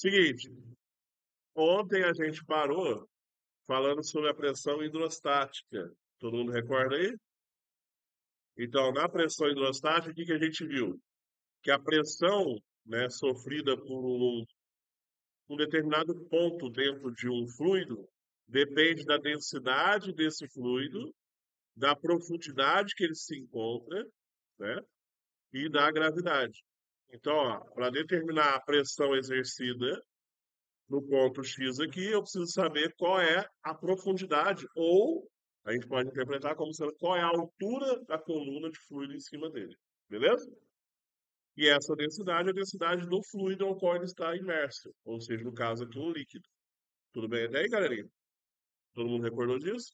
Seguinte, ontem a gente parou falando sobre a pressão hidrostática. Todo mundo recorda aí? Então, na pressão hidrostática, o que que a gente viu? Que a pressão, né, sofrida por um determinado ponto dentro de um fluido depende da densidade desse fluido, da profundidade que ele se encontra, né, e da gravidade. Então, para determinar a pressão exercida no ponto X aqui, eu preciso saber qual é a profundidade, ou a gente pode interpretar como sendo qual é a altura da coluna de fluido em cima dele. Beleza? E essa densidade é a densidade do fluido ao qual ele está imerso, ou seja, no caso aqui, um líquido. Tudo bem até aí, galerinha? Todo mundo recordou disso?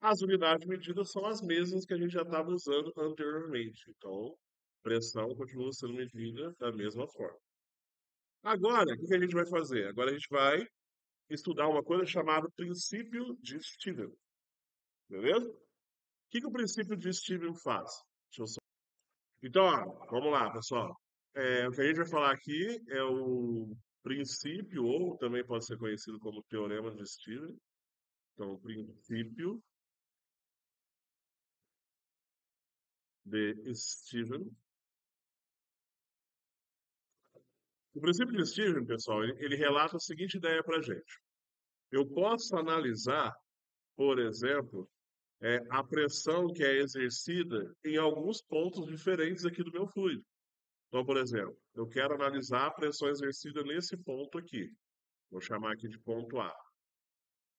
As unidades medidas são as mesmas que a gente já estava usando anteriormente. Então, pressão continua sendo medida da mesma forma. Agora, o que que a gente vai fazer? Agora a gente vai estudar uma coisa chamada princípio de Stevens, beleza? O que que o princípio de Stevens faz? Deixa eu só... Então, ó, vamos lá, pessoal. O que a gente vai falar aqui é o princípio, ou também pode ser conhecido como teorema de Stevens. Então, o princípio de Stevens. O princípio de Stevens, pessoal, ele relata a seguinte ideia para a gente. Eu posso analisar, por exemplo, a pressão que é exercida em alguns pontos diferentes aqui do meu fluido. Então, por exemplo, eu quero analisar a pressão exercida nesse ponto aqui. Vou chamar aqui de ponto A.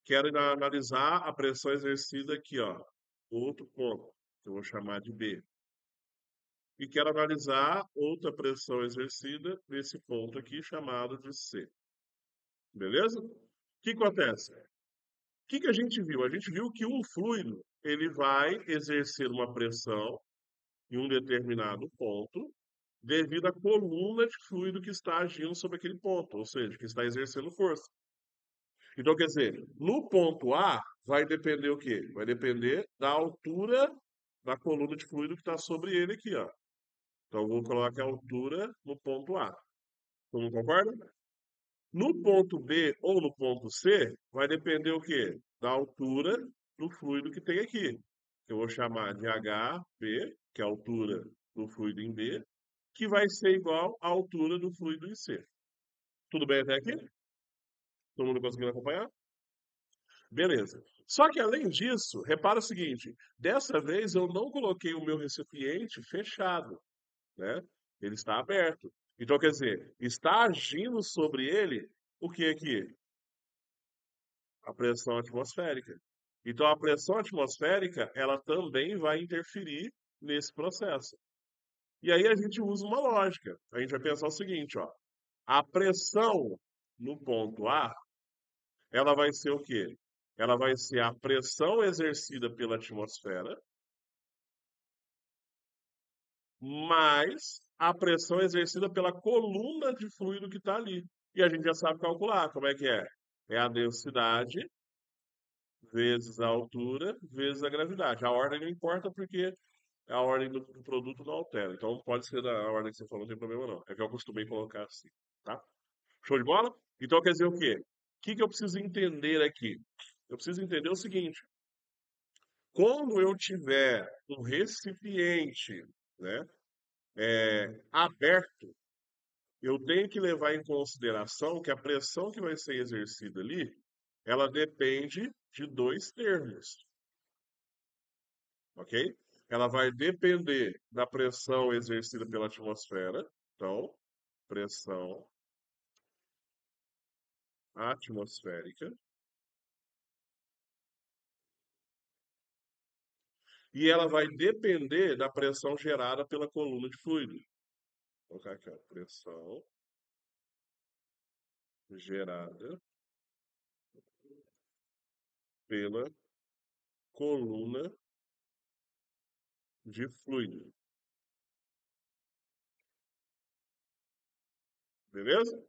Quero analisar a pressão exercida aqui, ó, outro ponto, que eu vou chamar de B. E quero analisar outra pressão exercida nesse ponto aqui, chamado de C. Beleza? O que acontece? O que a gente viu? A gente viu que um fluido ele vai exercer uma pressão em um determinado ponto devido à coluna de fluido que está agindo sobre aquele ponto, ou seja, que está exercendo força. Então, quer dizer, no ponto A vai depender o quê? Vai depender da altura da coluna de fluido que está sobre ele aqui, ó. Então, eu vou colocar a altura no ponto A. Todo mundo concorda? No ponto B ou no ponto C, vai depender o quê? Da altura do fluido que tem aqui. Eu vou chamar de HB, que é a altura do fluido em B, que vai ser igual à altura do fluido em C. Tudo bem até aqui? Todo mundo conseguindo acompanhar? Beleza. Só que além disso, repara o seguinte: dessa vez eu não coloquei o meu recipiente fechado, né? Ele está aberto. Então, quer dizer, está agindo sobre ele o que aqui? A pressão atmosférica. Então, a pressão atmosférica, ela também vai interferir nesse processo. E aí a gente usa uma lógica. A gente vai pensar o seguinte, ó. A pressão no ponto A, ela vai ser o quê? Ela vai ser a pressão exercida pela atmosfera mais a pressão exercida pela coluna de fluido que está ali. E a gente já sabe calcular como é que é. É a densidade vezes a altura vezes a gravidade. A ordem não importa porque a ordem do produto não altera. Então pode ser da ordem que você falou, não tem problema não. É que eu costumei colocar assim, tá? Show de bola? Então quer dizer o quê? O que que eu preciso entender aqui? Eu preciso entender o seguinte: quando eu tiver um recipiente, né, aberto, eu tenho que levar em consideração que a pressão que vai ser exercida ali, ela depende de dois termos, ok? Ela vai depender da pressão exercida pela atmosfera, então, pressão atmosférica, e ela vai depender da pressão gerada pela coluna de fluido. Vou colocar aqui, ó, pressão gerada pela coluna de fluido. Beleza?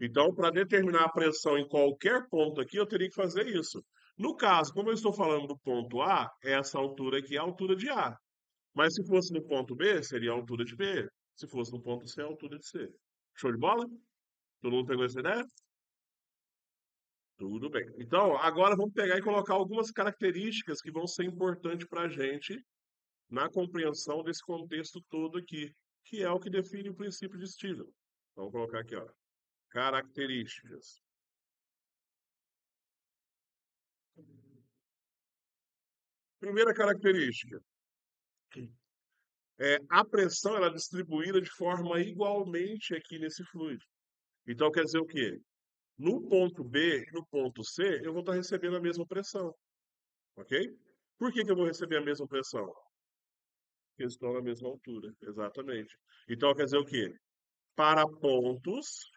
Então, para determinar a pressão em qualquer ponto aqui, eu teria que fazer isso. No caso, como eu estou falando do ponto A, essa altura aqui é a altura de A. Mas se fosse no ponto B, seria a altura de B. Se fosse no ponto C, a altura de C. Show de bola? Todo mundo pegou essa ideia? Tudo bem. Então, agora vamos pegar e colocar algumas características que vão ser importantes para a gente na compreensão desse contexto todo aqui, que é o que define o princípio de Stevens. Vamos colocar aqui, ó. Características. Primeira característica é a pressão ela é distribuída de forma igualmente aqui nesse fluido. Então quer dizer o quê? No ponto B e no ponto C, eu vou estar recebendo a mesma pressão, ok? Por que que eu vou receber a mesma pressão? Porque eles estão na mesma altura, exatamente. Então quer dizer o quê? Para pontos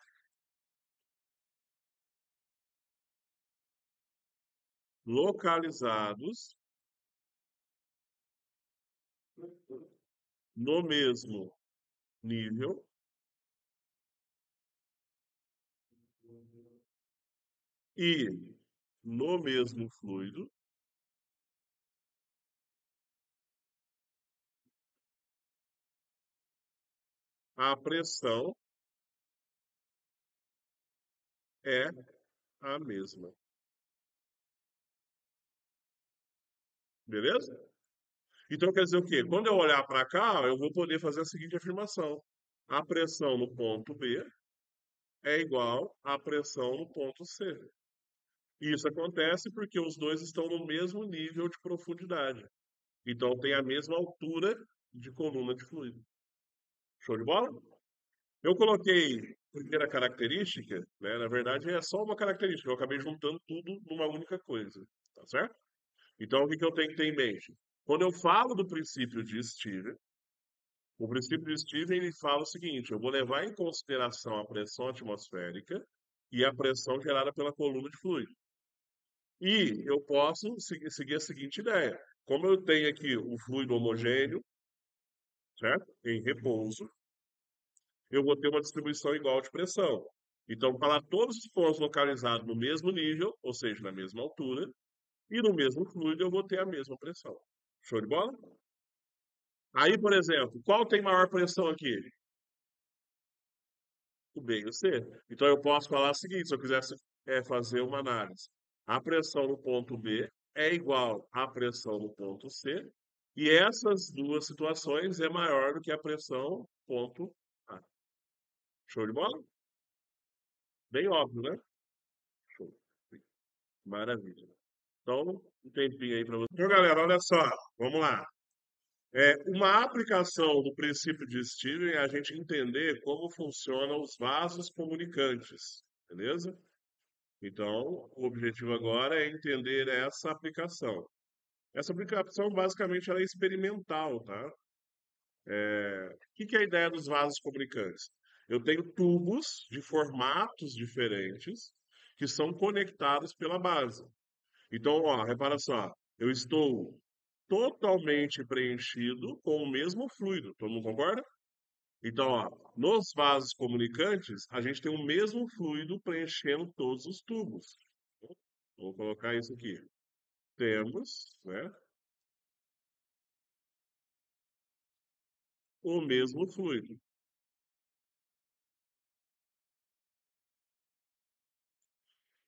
localizados no mesmo nível e no mesmo fluido, a pressão é a mesma. Beleza? Então quer dizer o quê? Quando eu olhar para cá, eu vou poder fazer a seguinte afirmação: a pressão no ponto B é igual à pressão no ponto C. E isso acontece porque os dois estão no mesmo nível de profundidade. Então tem a mesma altura de coluna de fluido. Show de bola? Eu coloquei primeira característica, né? Na verdade é só uma característica, eu acabei juntando tudo numa única coisa, tá certo? Então o que que eu tenho que ter em mente? Quando eu falo do princípio de Stevens, o princípio de Stevens ele fala o seguinte: eu vou levar em consideração a pressão atmosférica e a pressão gerada pela coluna de fluido. E eu posso seguir a seguinte ideia: como eu tenho aqui o fluido homogêneo, certo? Em repouso, eu vou ter uma distribuição igual de pressão. Então, para todos os pontos localizados no mesmo nível, ou seja, na mesma altura, e no mesmo fluido, eu vou ter a mesma pressão. Show de bola? Aí, por exemplo, qual tem maior pressão aqui? O B e o C. Então, eu posso falar o seguinte: se eu quisesse fazer uma análise, a pressão no ponto B é igual à pressão no ponto C, e essas duas situações é maior do que a pressão ponto A. Show de bola? Bem óbvio, né? Show. Maravilha. Então, um tempinho aí para você. Então, galera, olha só, vamos lá. Uma aplicação do princípio de Stevens é a gente entender como funcionam os vasos comunicantes, beleza? Então, o objetivo agora é entender essa aplicação. Essa aplicação, basicamente, ela é experimental, tá? O que que é a ideia dos vasos comunicantes? Eu tenho tubos de formatos diferentes que são conectados pela base. Então, ó, repara só, eu estou totalmente preenchido com o mesmo fluido. Todo mundo concorda? Então, ó, nos vasos comunicantes, a gente tem o mesmo fluido preenchendo todos os tubos. Vou colocar isso aqui. Temos, né, o mesmo fluido.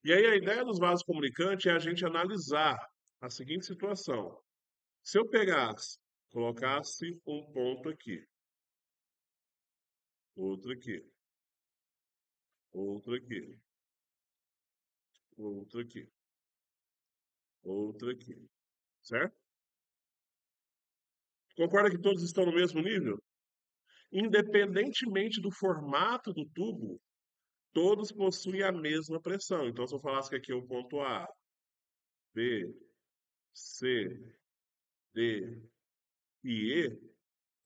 E aí a ideia dos vasos comunicantes é a gente analisar a seguinte situação. Se eu pegasse, colocasse um ponto aqui, outro aqui, outro aqui, outro aqui, outro aqui, certo? Concorda que todos estão no mesmo nível? Independentemente do formato do tubo, todos possuem a mesma pressão. Então, se eu falasse que aqui é o ponto A, B, C, D e E,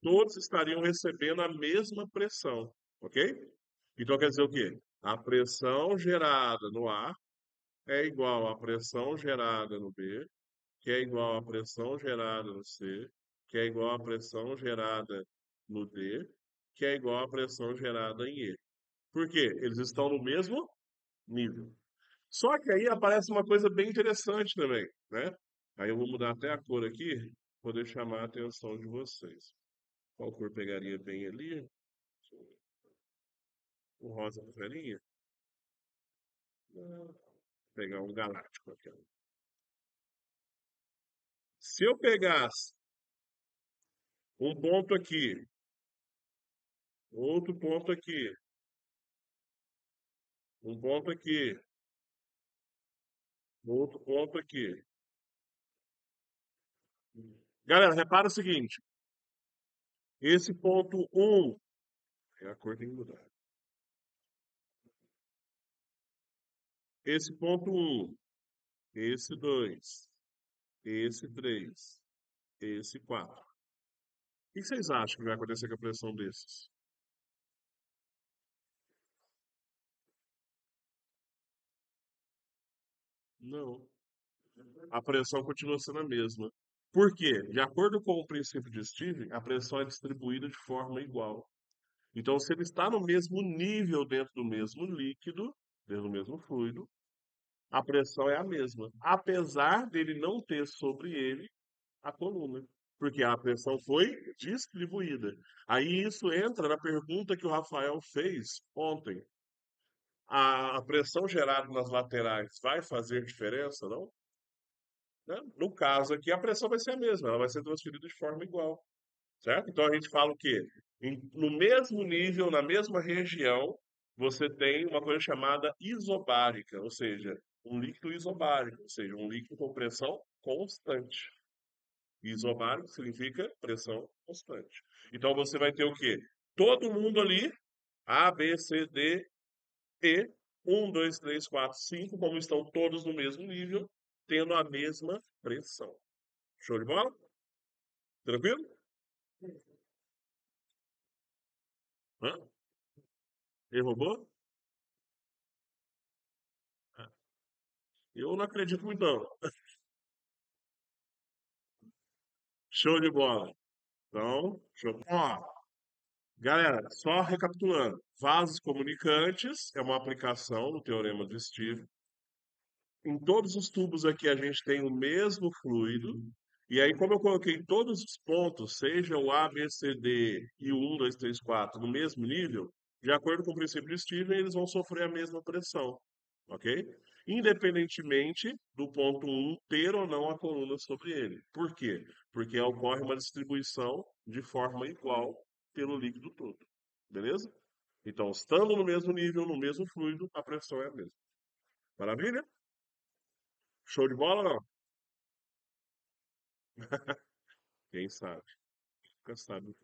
todos estariam recebendo a mesma pressão, ok? Então quer dizer o quê? A pressão gerada no A é igual à pressão gerada no B, que é igual à pressão gerada no C, que é igual à pressão gerada no D, que é igual à pressão gerada em E. Por quê? Eles estão no mesmo nível. Só que aí aparece uma coisa bem interessante também, né? Aí eu vou mudar até a cor aqui, poder chamar a atenção de vocês. Qual cor pegaria bem ali? O rosa clarinha? Vou pegar um galáctico aqui, ó. Se eu pegasse um ponto aqui, outro ponto aqui, um ponto aqui, outro ponto aqui. Galera, repara o seguinte: esse ponto um, a cor tem que mudar. Esse ponto um, esse 2, esse 3, esse 4. O que vocês acham que vai acontecer com a pressão desses? Não. A pressão continua sendo a mesma. Por quê? De acordo com o princípio de Stevens, a pressão é distribuída de forma igual. Então, se ele está no mesmo nível dentro do mesmo líquido, dentro do mesmo fluido, a pressão é a mesma, apesar dele não ter sobre ele a coluna, porque a pressão foi distribuída. Aí isso entra na pergunta que o Rafael fez ontem. A pressão gerada nas laterais vai fazer diferença, não? Né? No caso aqui, a pressão vai ser a mesma, ela vai ser transferida de forma igual, certo? Então a gente fala o quê? No mesmo nível, na mesma região, você tem uma coisa chamada isobárica, ou seja, um líquido isobárico, ou seja, um líquido com pressão constante. Isobárico significa pressão constante. Então você vai ter o quê? Todo mundo ali, A, B, C, D, E, 1, 2, 3, 4, 5, como estão todos no mesmo nível, tendo a mesma pressão. Show de bola? Tranquilo? Hã? Ele roubou? Ah, eu não acredito muito, não. Show de bola. Então, show. Ó, galera, só recapitulando. Vasos comunicantes é uma aplicação do teorema de Steve. Em todos os tubos aqui a gente tem o mesmo fluido. E aí, como eu coloquei todos os pontos, seja o A, B, C, D e o 1, 2, 3, 4 no mesmo nível, de acordo com o princípio de Steven, eles vão sofrer a mesma pressão, ok? Independentemente do ponto um ter ou não a coluna sobre ele. Por quê? Porque ocorre uma distribuição de forma igual pelo líquido todo. Beleza? Então, estando no mesmo nível, no mesmo fluido, a pressão é a mesma. Maravilha? Show de bola ou não? Quem sabe? Nunca sabe.